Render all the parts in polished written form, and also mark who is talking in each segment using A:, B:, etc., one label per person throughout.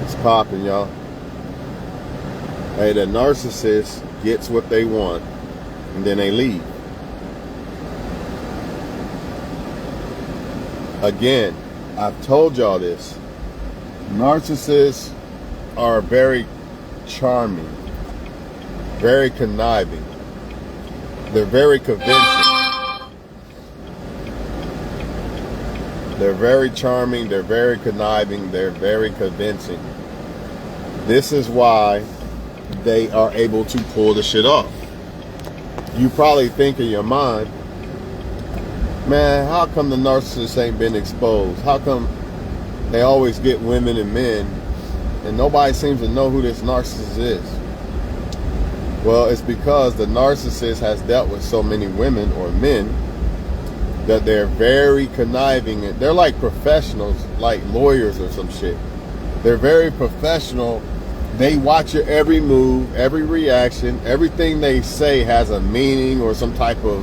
A: It's popping, y'all. Hey, the narcissist gets what they want, and then they leave. Again, I've told y'all this. Narcissists are very charming, very conniving. They're very convincing. They're very charming, they're very conniving, they're very convincing. This is why they are able to pull the shit off. You probably think in your mind, man, how come the narcissists ain't been exposed? How come they always get women and men and nobody seems to know who this narcissist is? Well, it's because the narcissist has dealt with so many women or men that they're very conniving. They're like professionals, like lawyers or some shit. They're very professional. They watch your every move, every reaction. Everything they say has a meaning or some type of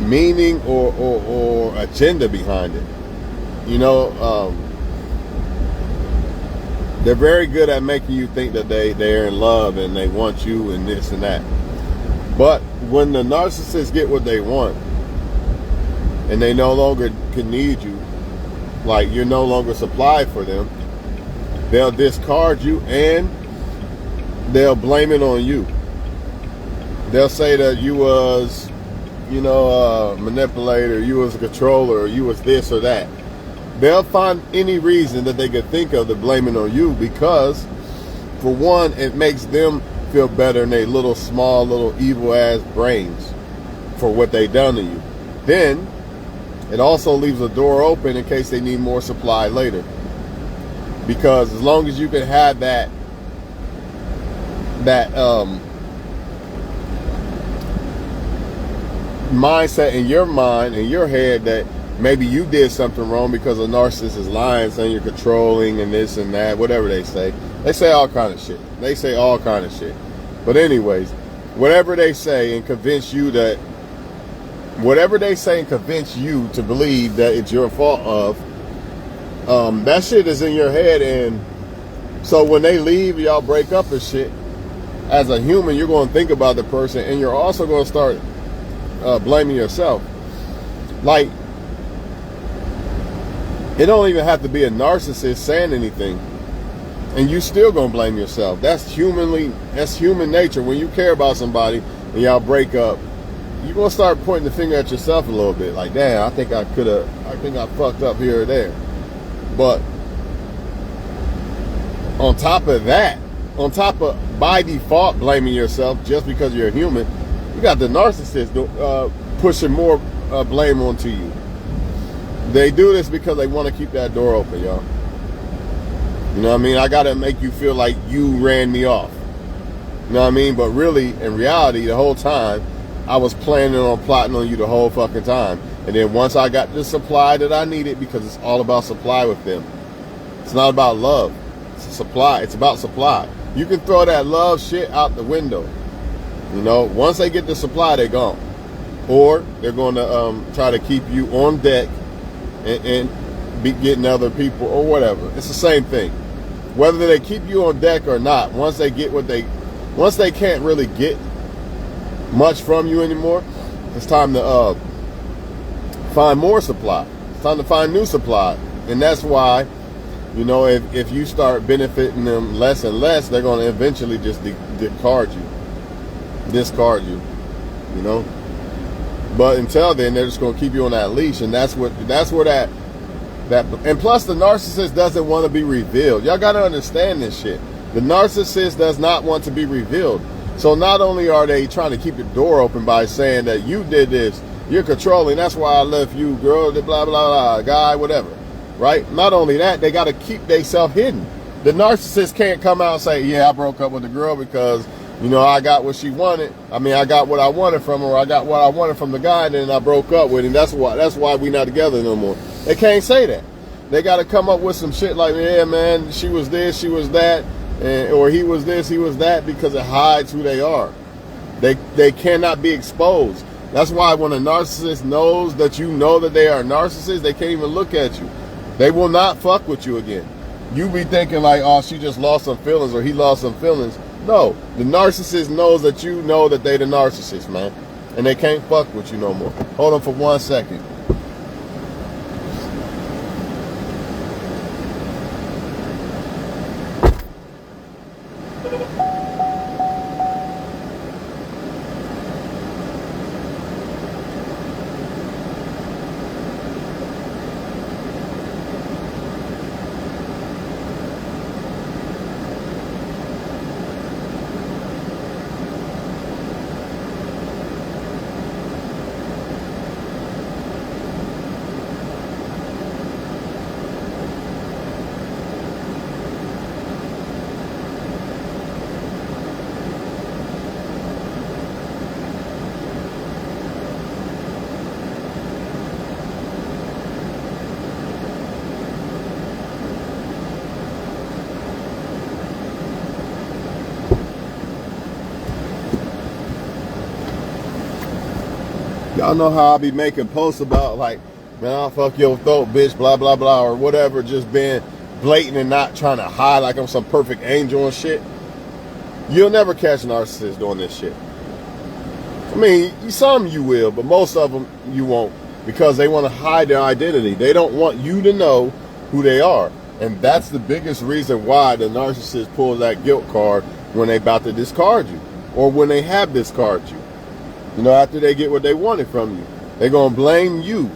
A: meaning or agenda behind it. You know, they're very good at making you think that they're in love and they want you and this and that. But when the narcissists get what they want and they no longer can need you, like you're no longer supplied for them, they'll discard you and they'll blame it on you. They'll say that you was, you know, a manipulator, you was a controller, or you was this or that. They'll find any reason that they could think of to blame it on you because, for one, it makes them feel better in their little, small, little evil-ass brains for what they done to you. Then, it also leaves a door open in case they need more supply later. Because as long as you can have that mindset in your mind, in your head, that maybe you did something wrong because a narcissist is lying, saying you're controlling and this and that, whatever they say. They say all kind of shit. They say all kind of shit. But anyways, whatever they say and convince you that, whatever they say and convince you to believe that it's your fault of, that shit is in your head. And so when they leave, y'all break up and shit, as a human, you're going to think about the person and you're also going to start blaming yourself. Like, it don't even have to be a narcissist saying anything, and you still gonna blame yourself. That's human nature. When you care about somebody and y'all break up, you're gonna start pointing the finger at yourself a little bit. Like, damn, I think I fucked up here or there. But on top of that, on top of by default blaming yourself just because you're a human, you got the narcissist pushing more blame onto you. They do this because they want to keep that door open, y'all. You know what I mean? I got to make you feel like you ran me off. You know what I mean? But really, in reality, the whole time, I was planning on plotting on you the whole fucking time. And then once I got the supply that I needed, because it's all about supply with them. It's not about love. It's a supply. It's about supply. You can throw that love shit out the window. You know, once they get the supply, they're gone. Or they're going to try to keep you on deck and be getting other people or whatever. It's the same thing. Whether they keep you on deck or not, once they can't really get much from you anymore, it's time to find more supply. It's time to find new supply. And that's why, you know, if you start benefiting them less and less, they're going to eventually just discard you, you know. But until then, they're just going to keep you on that leash, and that's where that and plus the narcissist doesn't want to be revealed. Y'all got to understand this shit. The narcissist does not want to be revealed. So not only are they trying to keep the door open by saying that you did this, you're controlling, that's why I left you, girl, blah, blah, blah, guy, whatever, right? Not only that, they got to keep themselves hidden. The narcissist can't come out and say, yeah, I broke up with the girl because, you know, I got what she wanted. I mean, I got what I wanted from her. Or I got what I wanted from the guy, and then I broke up with him. That's why we not together no more. They can't say that. They got to come up with some shit like, yeah, man, she was this, she was that, or he was this, he was that, because it hides who they are. They cannot be exposed. That's why when a narcissist knows that you know that they are narcissists, they can't even look at you. They will not fuck with you again. You be thinking like, oh, she just lost some feelings or he lost some feelings. No, the narcissist knows that you know that they the narcissist, man. And they can't fuck with you no more. Hold on for 1 second. Y'all know how I be making posts about like, man, I'll fuck your throat, bitch, blah, blah, blah, or whatever, just being blatant and not trying to hide like I'm some perfect angel and shit. You'll never catch a narcissist doing this shit. I mean, some you will, but most of them you won't, because they want to hide their identity. They don't want you to know who they are. And that's the biggest reason why the narcissist pulls that guilt card when they about to discard you, or when they have discarded you. You know, after they get what they wanted from you, they're gonna blame you.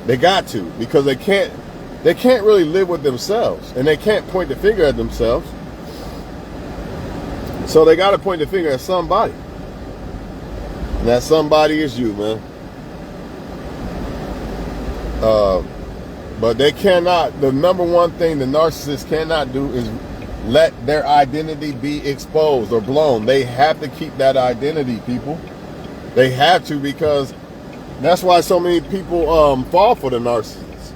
A: They got to, because they can't really live with themselves, and they can't point the finger at themselves. So they got to point the finger at somebody, and that somebody is you, man. But they cannot. The number one thing the narcissist cannot do is let their identity be exposed or blown. They have to keep that identity, people. They have to, because that's why so many people fall for the narcissist.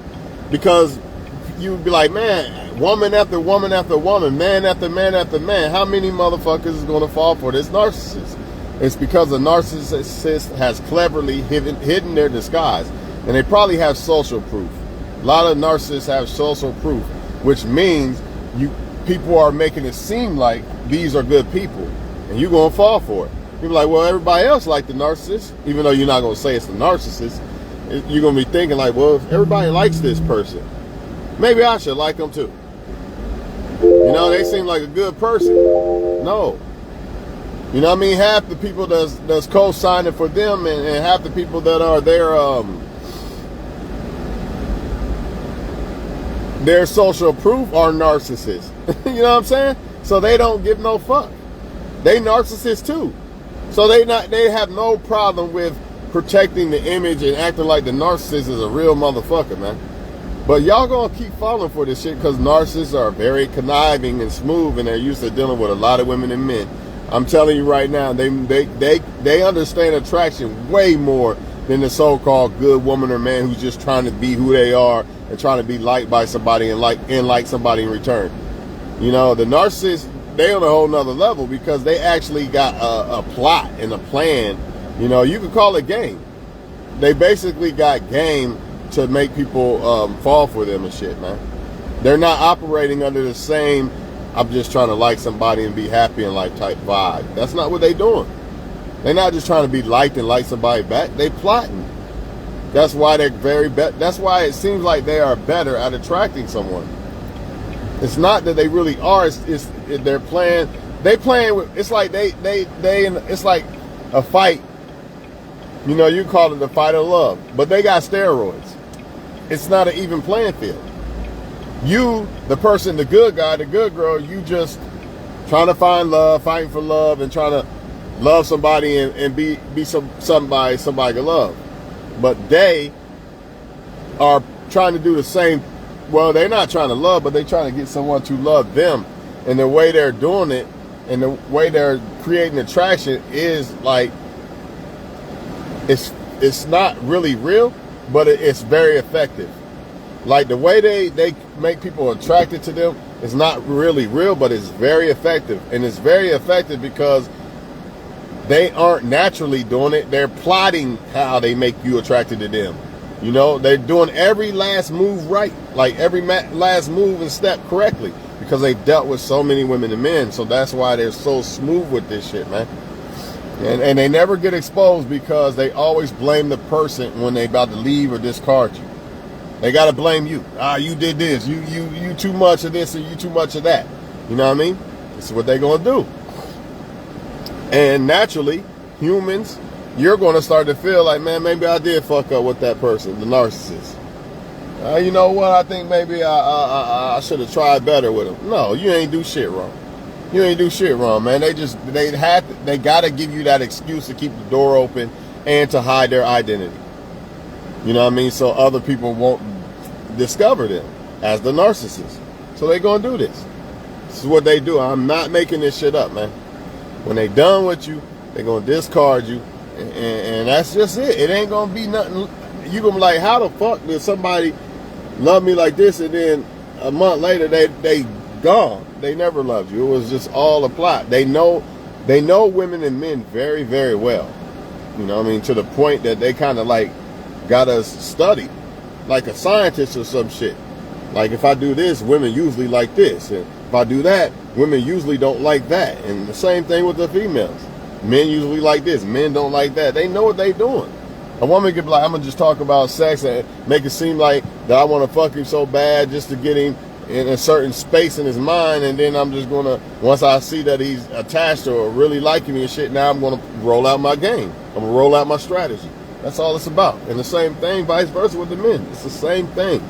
A: Because you'd be like, man, woman after woman after woman, man after man after man, how many motherfuckers is going to fall for this narcissist? It's because the narcissist has cleverly hidden their disguise. And they probably have social proof. A lot of narcissists have social proof, which means people are making it seem like these are good people, and you're going to fall for it. You're like, well, everybody else like the narcissist, even though you're not going to say it's the narcissist. You're going to be thinking like, well, if everybody likes this person, maybe I should like them too. You know, they seem like a good person. No. You know what I mean? Half the people that's co-signing for them, and half the people that are their social proof are narcissists. You know what I'm saying? So they don't give no fuck. They narcissists too. So they have no problem with protecting the image and acting like the narcissist is a real motherfucker, man. But y'all gonna keep falling for this shit because narcissists are very conniving and smooth, and they're used to dealing with a lot of women and men. I'm telling you right now, they understand attraction way more than the so-called good woman or man who's just trying to be who they are and trying to be liked by somebody and like somebody in return. You know, the narcissist, they on a whole nother level because they actually got a plot and a plan. You know, you could call it game. They basically got game to make people fall for them and shit, man. They're not operating under the same, I'm just trying to like somebody and be happy in life type vibe. That's not what they doing. They're not just trying to be liked and like somebody back. They plotting. That's why they're that's why it seems like they are better at attracting someone. It's not that they really are. It's they're playing. They playing with. It's like they. It's like a fight. You know, you call it the fight of love, but they got steroids. It's not an even playing field. You, the person, the good guy, the good girl, you just trying to find love, fighting for love, and trying to love somebody and be somebody can love. But they are trying to do the same. Well, they're not trying to love, but they're trying to get someone to love them. And the way they're doing it and the way they're creating attraction is like, it's not really real, but it's very effective. Like the way they make people attracted to them is not really real, but it's very effective. And it's very effective because they aren't naturally doing it. They're plotting how they make you attracted to them. You know, they're doing every last move right, like every last move and step correctly, because they've dealt with so many women and men. So that's why they're so smooth with this shit, man. And they never get exposed because they always blame the person when they about to leave or discard you. They got to blame you. You did this. You too much of this, or you too much of that. You know what I mean? This is what they're going to do. And naturally, humans, you're going to start to feel like, man, maybe I did fuck up with that person, the narcissist. You know what? I think maybe I should have tried better with him. No, you ain't do shit wrong. You ain't do shit wrong, man. They got to give you that excuse to keep the door open and to hide their identity. You know what I mean? So other people won't discover them as the narcissist. So they're going to do this. This is what they do. I'm not making this shit up, man. When they done with you, they're going to discard you. And that's just it. It ain't going to be nothing. You're going to be like, how the fuck did somebody love me like this, and then a month later they gone? They never loved you. It was just all a plot. They know women and men very, very well. You know what I mean? To the point that they kind of like got us studied like a scientist or some shit. Like, if I do this, women usually like this, and if I do that, women usually don't like that. And the same thing with the females. Men usually like this, men don't like that. They know what they doing. A woman could be like, I'm gonna just talk about sex and make it seem like that I want to fuck him so bad just to get him in a certain space in his mind, and then I'm just gonna, once I see that he's attached or really liking me and shit, now I'm gonna roll out my game. I'm gonna roll out my strategy. That's all it's about. And the same thing, vice versa, with the men. It's the same thing.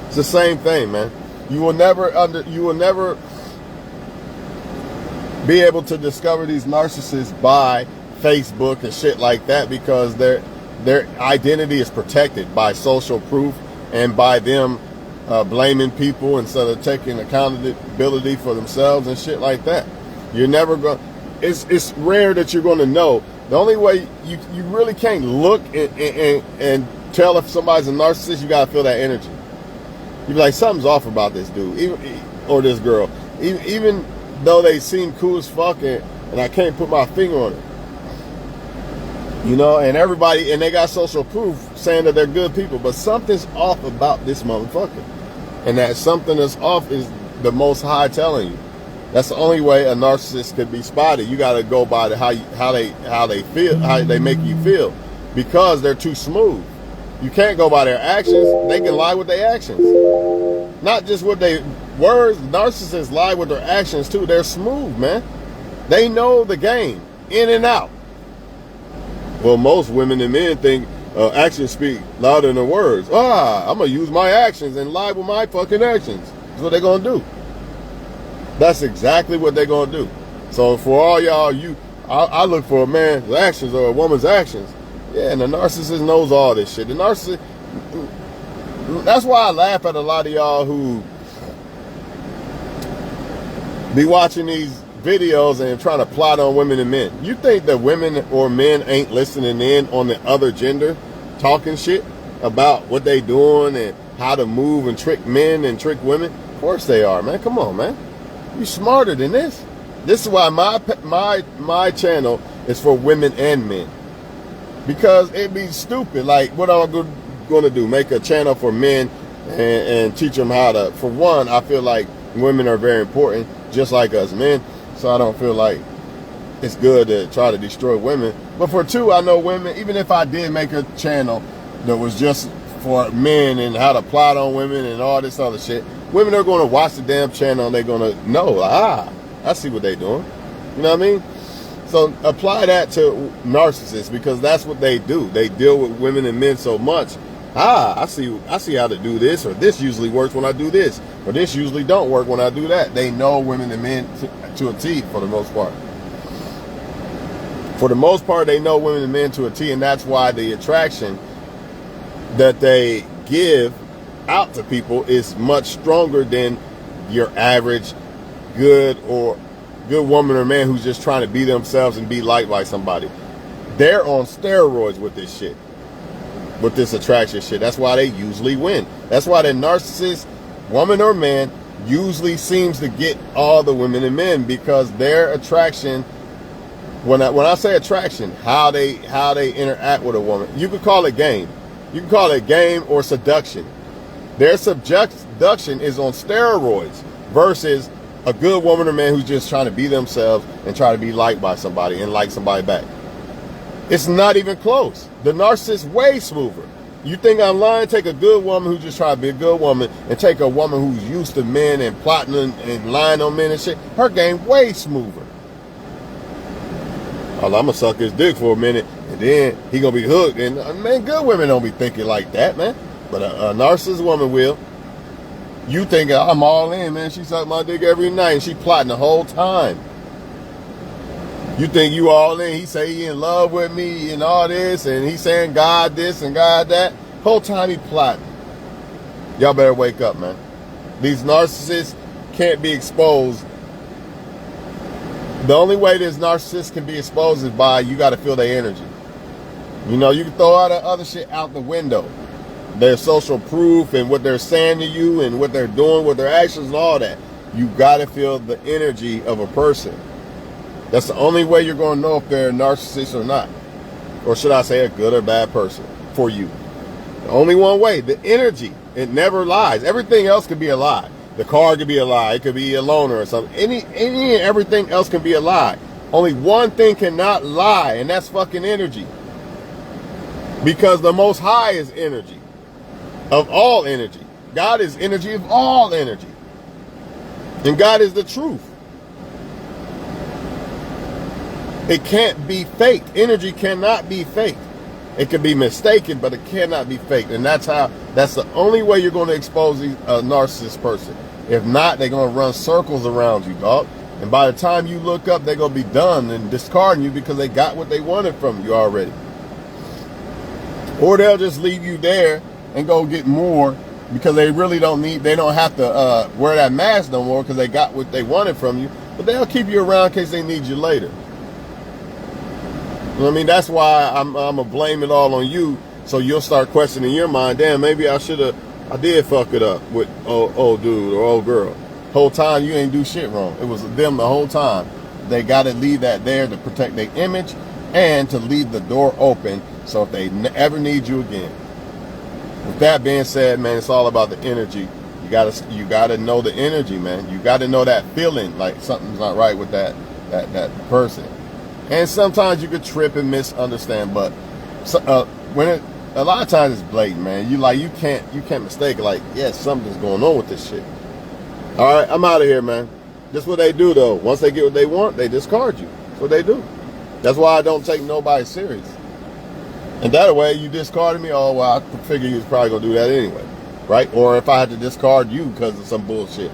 A: It's the same thing, man. You will never be able to discover these narcissists by Facebook and shit like that, because their identity is protected by social proof and by them blaming people instead of taking accountability for themselves and shit like that. You're never going. It's rare that you're going to know. The only way you really can't look and tell if somebody's a narcissist, you got to feel that energy. You be like, something's off about this dude or this girl, even though they seem cool as fuck, and I can't put my finger on it. You know, and everybody, and they got social proof saying that they're good people, but something's off about this motherfucker. And that something that's off is the Most High telling you. That's the only way a narcissist could be spotted. You got to go by how they feel, how they make you feel, because they're too smooth. You can't go by their actions. They can lie with their actions, not just with their words. Narcissists lie with their actions too. They're smooth, man. They know the game in and out. Well, most women and men think actions speak louder than words. I'm going to use my actions and lie with my fucking actions. That's what they're going to do. That's exactly what they're going to do. So for all y'all, I look for a man's actions or a woman's actions. Yeah, and the narcissist knows all this shit. The narcissist, that's why I laugh at a lot of y'all who be watching these videos and trying to plot on women and men. You think that women or men ain't listening in on the other gender, talking shit about what they doing and how to move and trick men and trick women? Of course they are, man. Come on, man. You smarter than this. This is why my channel is for women and men, because it'd be stupid. Like, what am I going to do? Make a channel for men and teach them how to? For one, I feel like women are very important, just like us men. So I don't feel like it's good to try to destroy women. But for two, I know women, even if I did make a channel that was just for men and how to plot on women and all this other shit, women are going to watch the damn channel and they're going to know, I see what they're doing. You know what I mean? So apply that to narcissists, because that's what they do. They deal with women and men so much. I see how to do this, or this usually works when I do this, or this usually don't work when I do that. They know women and men to a T for the most part. For the most part, they know women and men to a T, and that's why the attraction that they give out to people is much stronger than your average good woman or man who's just trying to be themselves and be liked by somebody. They're on steroids with this shit, with this attraction shit. That's why they usually win. That's why the narcissist, woman or man, usually seems to get all the women and men, because their attraction, when I say attraction, how they interact with a woman, you could call it game. You can call it game or seduction. Their seduction is on steroids versus a good woman or man who's just trying to be themselves and try to be liked by somebody and like somebody back. It's not even close. The narcissist way smoother. You think I'm lying? Take a good woman who just try to be a good woman and take a woman who's used to men and plotting and lying on men and shit. Her game way smoother. Oh, I'm gonna suck his dick for a minute and then he gonna be hooked. And man, good women don't be thinking like that, man. But a narcissist woman will. You think I'm all in, man. She sucked my dick every night and she plotting the whole time. You think you all in. He say he in love with me and all this and he saying God this and God that. Whole time he plotting. Y'all better wake up, man. These narcissists can't be exposed. The only way this narcissist can be exposed is by you got to feel their energy. You know, you can throw all that other shit out the window. Their social proof and what they're saying to you and what they're doing with their actions and all that. You got to feel the energy of a person. That's the only way you're going to know if they're a narcissist or not. Or should I say a good or bad person for you. The only one way, the energy. It never lies. Everything else could be a lie. The car could be a lie. It could be a loner or something. Any and everything else can be a lie. Only one thing cannot lie, and that's fucking energy. Because the Most High is energy. Of all energy. God is energy of all energy. And God is the truth. It can't be faked. Energy cannot be faked. It can be mistaken, but it cannot be faked. And that's the only way you're going to expose a narcissist person. If not, they're going to run circles around you, dog. And by the time you look up, they're going to be done and discarding you because they got what they wanted from you already. Or they'll just leave you there and go get more because they really don't have to wear that mask no more because they got what they wanted from you. But they'll keep you around in case they need you later. You know what I mean? That's why I'm going to blame it all on you. So you'll start questioning your mind. Damn, maybe I did fuck it up with old dude or old girl. Whole time you ain't do shit wrong. It was them the whole time. They got to leave that there to protect their image and to leave the door open so if they ever need you again. With that being said, man, it's all about the energy. You gotta know the energy, man. You gotta know that feeling like something's not right with that person. And sometimes you could trip and misunderstand, but a lot of times it's blatant, man. You can't mistake it. Like, yes, something's going on with this shit. All right, I'm out of here, man. That's what they do, though. Once they get what they want, they discard you. That's what they do. That's why I don't take nobody serious. And that way, you discarded me. Oh, well, I figure you was probably gonna do that anyway, right? Or if I had to discard you because of some bullshit,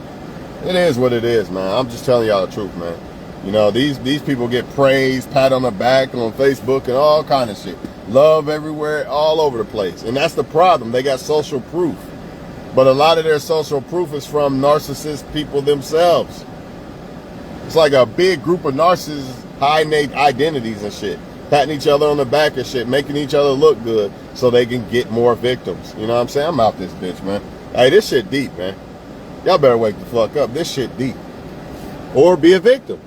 A: it is what it is, man. I'm just telling y'all the truth, man. You know, these people get praised, pat on the back on Facebook and all kind of shit. Love everywhere, all over the place. And that's the problem. They got social proof. But a lot of their social proof is from narcissist people themselves. It's like a big group of narcissists hiding their identities and shit. Patting each other on the back and shit. Making each other look good so they can get more victims. You know what I'm saying? I'm out this bitch, man. Hey, this shit deep, man. Y'all better wake the fuck up. This shit deep. Or be a victim.